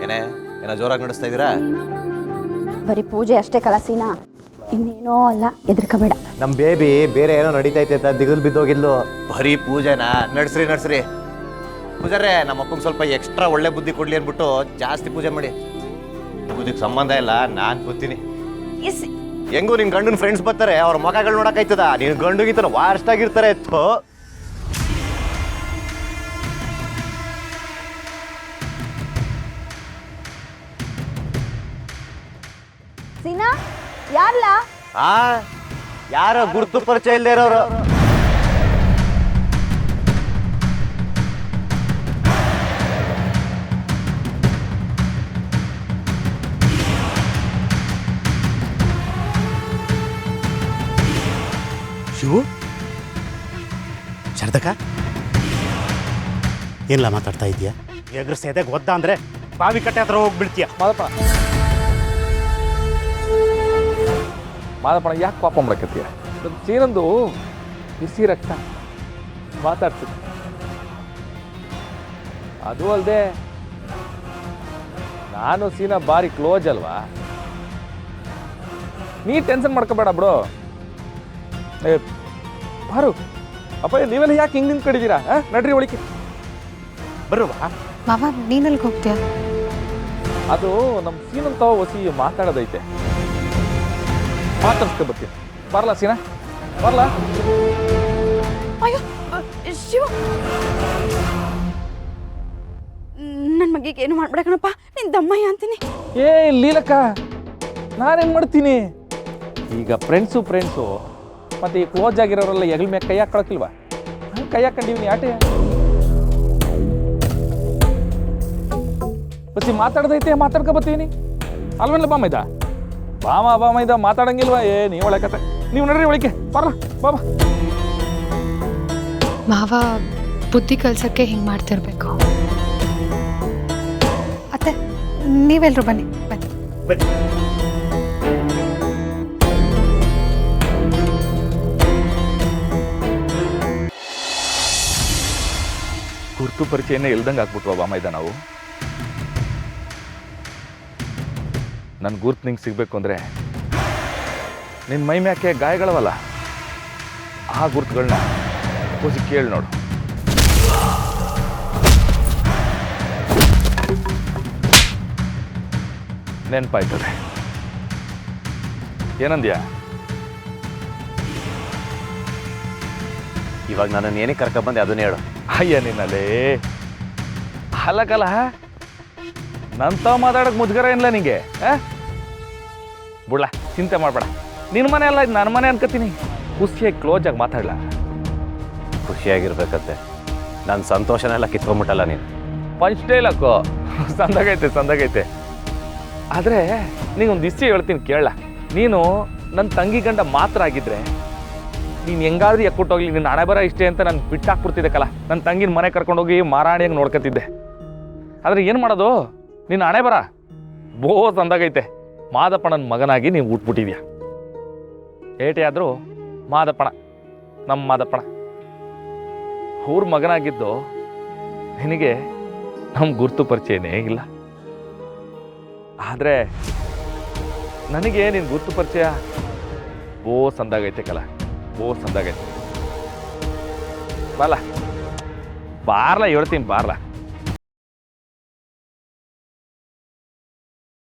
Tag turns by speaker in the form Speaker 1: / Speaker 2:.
Speaker 1: ಏನೇ ಏನೋ ಜೋರಾಗಿ ನಡೆಸ್ತಾ ಇದ್ದೀರಾ?
Speaker 2: ಬರೀ ಪೂಜೆ ಅಷ್ಟೇ ಕಲಸಿನಾ, ಇನ್ನೇನೋ ಅಲ್ಲ, ಎದ್ರಕಬೇಡ.
Speaker 1: ನಮ್ಮ ಬೇಬಿ ಬೇರೆ ಏನೋ ನಡೀತೈತೆ ಅಂತ ದಿಗಿಲ್ ಬಿದ್ದೋಗಿಲ್ಲು. ಬರೀ ಪೂಜೆನಾ? ನಡ್ಸ್ರಿ. ಪೂಜಾರೇ, ನಮ್ಮ ಅಪ್ಪಂಗೆ ಸ್ವಲ್ಪ ಎಕ್ಸ್ಟ್ರಾ ಒಳ್ಳೆ ಬುದ್ಧಿ ಕೊಡ್ಲಿ ಅಂದ್ಬಿಟ್ಟು ಜಾಸ್ತಿ ಪೂಜೆ ಮಾಡಿ. ಬುದ್ಧಿಗೆ ಸಂಬಂಧ ಇಲ್ಲ, ನಾನು ಗೊತ್ತೀನಿ. ಹೆಂಗೂ ನಿನ್ ಗಂಡನ ಫ್ರೆಂಡ್ಸ್ ಬರ್ತಾರೆ, ಅವ್ರ ಮಗಗಳು ನೋಡಕ್ಕಾಯ್ತದ? ನೀನ್ ಗಂಡುಗಿಂತ ವಾಸ್ಟ್ ಆಗಿರ್ತಾರೆ.
Speaker 2: ಸೀನಾ, ಯಾರ್ಲ?
Speaker 1: ಯಾರೋ ಗುರುತು ಪರಿಚಯ ಇಲ್ಲದೆ ಇರೋರು.
Speaker 3: ಶಿವು, ಶಾರದಕ್ಕ, ಏನಿಲ್ಲ ಮಾತಾಡ್ತಾ ಇದೆಯಾ? ಎಗ್ರ ಸೇದೆಗೆ ಒದ್ದ ಅಂದರೆ ಬಾವಿ ಕಟ್ಟೆ ಹತ್ರ ಹೋಗ್ಬಿಡ್ತೀಯ.
Speaker 4: ಮಾದಪ್ಪಣ ಯಾಕೆ ಪಾಪ ಮಾಡಕತ್ತೀಯ? ಸೀನಂದು ಬಿಸಿ ರಕ್ತ ಮಾತಾಡ್ತೀನಿ. ಅದು ಅಲ್ಲದೆ ನಾನು ಸೀನಾ ಭಾರಿ ಕ್ಲೋಸ್ ಅಲ್ವಾ? ನೀ ಟೆನ್ಷನ್ ಮಾಡ್ಕೋಬೇಡ ಬ್ರೋ. ಬಾರು ಅಪ್ಪ, ನೀವೆಲ್ಲ ಯಾಕೆ ಹಿಂಗೆ ನಿಂತ್ಕೊಂಡಿದ್ದೀರಾ? ನಡ್ರಿ ಒಳಿಕೆ ಬರುವ.
Speaker 5: ಮಾವ, ನೀನಲ್ಲಿ ಹೋಗ್ತೀಯ?
Speaker 4: ಅದು ನಮ್ಮ ಸೀನಂತ ಹೊಸಿ ಮಾತಾಡೋದೈತೆ, ಮಾತಾಡ್ಸ್ಕೊ ಬರ್ತೀನಿ. ಬರಲ್ಲ ಸೀನಾ, ಬರಲ್ಲ.
Speaker 2: ಅಯ್ಯೋ ಶಿವ, ನನ್ನ ಮಗಿಗೆ ಏನು ಮಾಡ್ಬೇಡ ಕಣಪ್ಪ, ನಿನ್ ದಮ್ಮಯ್ಯ ಅಂತೀನಿ.
Speaker 4: ಏ ಲೀಲಕ್ಕ, ನಾನೇನು ಮಾಡ್ತೀನಿ ಈಗ? ಫ್ರೆಂಡ್ಸು ಮತ್ತೆ ಈ ಕ್ಲೋಸ್ ಆಗಿರೋರೆಲ್ಲ ಎಗ್ಲ ಮ್ಯಾಗ ಕೈ ಹಾಕೊಳಕಿಲ್ವಾ? ಹಂಗೆ ಕೈ ಹಾಕೊಂಡಿವ್ನಿ ಆಟೆ. ಬಸ್ಸಿ ಮಾತಾಡ್ದೈತೆ, ಮಾತಾಡ್ಕೊ ಬರ್ತೀನಿ ಅಲ್ವೇನಲ್ಲ ಬಾಮೈದ? ಬಾಮೈದ ಮಾತಾಡಂಗಿಲ್ವಾ? ನೀವು ಒಳಕತ್ತೆ, ನೀವು ನಡ್ರಿ ಒಳಗೆ ಬರಲ್ಲ ಬಾಬಾ.
Speaker 5: ಮಾವ ಬುದ್ಧಿ ಕಲ್ಸಕ್ಕೆ ಹಿಂಗೆ ಮಾಡ್ತಿರ್ಬೇಕು. ಅತ್ತೆ, ನೀವೆಲ್ಲರೂ ಬನ್ನಿ.
Speaker 4: ಗುರ್ತು ಪರಿಚಯನೇ ಇಲ್ದಂಗೆ ಆಗ್ಬಿಟ್ವಾ ಬಾಮೈದ ನಾವು? ನನ್ನ ಗುರ್ತು ನಿಂಗೆ ಸಿಗಬೇಕು ಅಂದರೆ ನಿನ್ನ ಮೈ ಮ್ಯಾಕೆ ಗಾಯಗಳವಲ್ಲ, ಆ ಗುರ್ತುಗಳನ್ನ ಕೂಸಿ ಕೇಳಿ ನೋಡು. ನೆನಪಾಯ್ತದೆ. ಏನಂದ್ಯಾ?
Speaker 1: ಇವಾಗ ನನ್ನನ್ನು ಏನಕ್ಕೆ ಕರ್ಕೊಂಡ್ಬಂದೆ ಅದನ್ನ ಹೇಳು.
Speaker 4: ಅಯ್ಯ ನಿನ್ನಲ್ಲೇ ಅಲ್ಲಕಲ್ಲ, ನಂತ ಮಾತಾಡೋಕೆ ಮುಜುಗರ ಏನಿಲ್ಲ ನಿಂಗೆ? ಬಿಡ್ಲ, ಚಿಂತೆ ಮಾಡಬೇಡ. ನಿನ್ನ ಮನೆ ಅಲ್ಲ, ಇದು ನನ್ನ ಮನೆ ಅನ್ಕೋತೀನಿ. ಖುಷಿಯಾಗಿ ಕ್ಲೋಸಾಗಿ ಮಾತಾಡಲ.
Speaker 1: ಖುಷಿಯಾಗಿರ್ಬೇಕಂತೆ, ನನ್ನ ಸಂತೋಷನೆಲ್ಲ ಕಿತ್ಕೊಂಡ್ಬಿಟ್ಟಲ್ಲ ನೀನು.
Speaker 4: ಪಂಚ್ ಡೈಲಾಕು ಸಂದಾಗೈತೆ. ಆದರೆ ನೀನೊಂದು ದಿಸ್ಸಿ ಹೇಳ್ತೀನಿ ಕೇಳಲ್ಲ. ನೀನು ನನ್ನ ತಂಗಿ ಗಂಡ ಮಾತ್ರ ಆಗಿದ್ರೆ ನೀನು ಹೆಂಗಾದ್ರೂ ಎಕ್ಕುಟ್ಟೋಗ್ಲಿ, ನಿನ್ನ ಹಣೆ ಬರ ಇಷ್ಟೇ ಅಂತ ನಾನು ಬಿಟ್ಟಾಕ್ಬಿಡ್ತಿದ್ದಕ್ಕಲ್ಲ. ನನ್ನ ತಂಗಿನ ಮನೆ ಕರ್ಕೊಂಡೋಗಿ ಮಾರಾಣಿಯಾಗಿ ನೋಡ್ಕೊತಿದ್ದೆ. ಆದರೆ ಏನು ಮಾಡೋದು, ನಿನ್ನ ಹಣೆ ಬರ ಸಂದಾಗೈತೆ. ಮಾದಪ್ಪಣ್ಣನ ಮಗನಾಗಿ ನೀವು ಹುಟ್ಬಿಟ್ಟಿದ್ಯಾ. ಏಟೆ ಆದರೂ ಮಾದಪ್ಪಣ, ನಮ್ಮ ಮಾದಪ್ಪಣ ಅವ್ರ ಮಗನಾಗಿದ್ದು ನಿನಗೆ ನಮ್ಮ ಗುರ್ತು ಪರಿಚಯನೇ ಇಲ್ಲ. ಆದರೆ ನನಗೆ ನಿನ್ನ ಗುರ್ತು ಪರಿಚಯ ಸಂದಾಗೈತೆ ಕಲ, ಸಂದಾಗೈತೆ. ಬಾರ್ಲ ಹೇಳ್ತೀನಿ ಬಾರ್ಲ.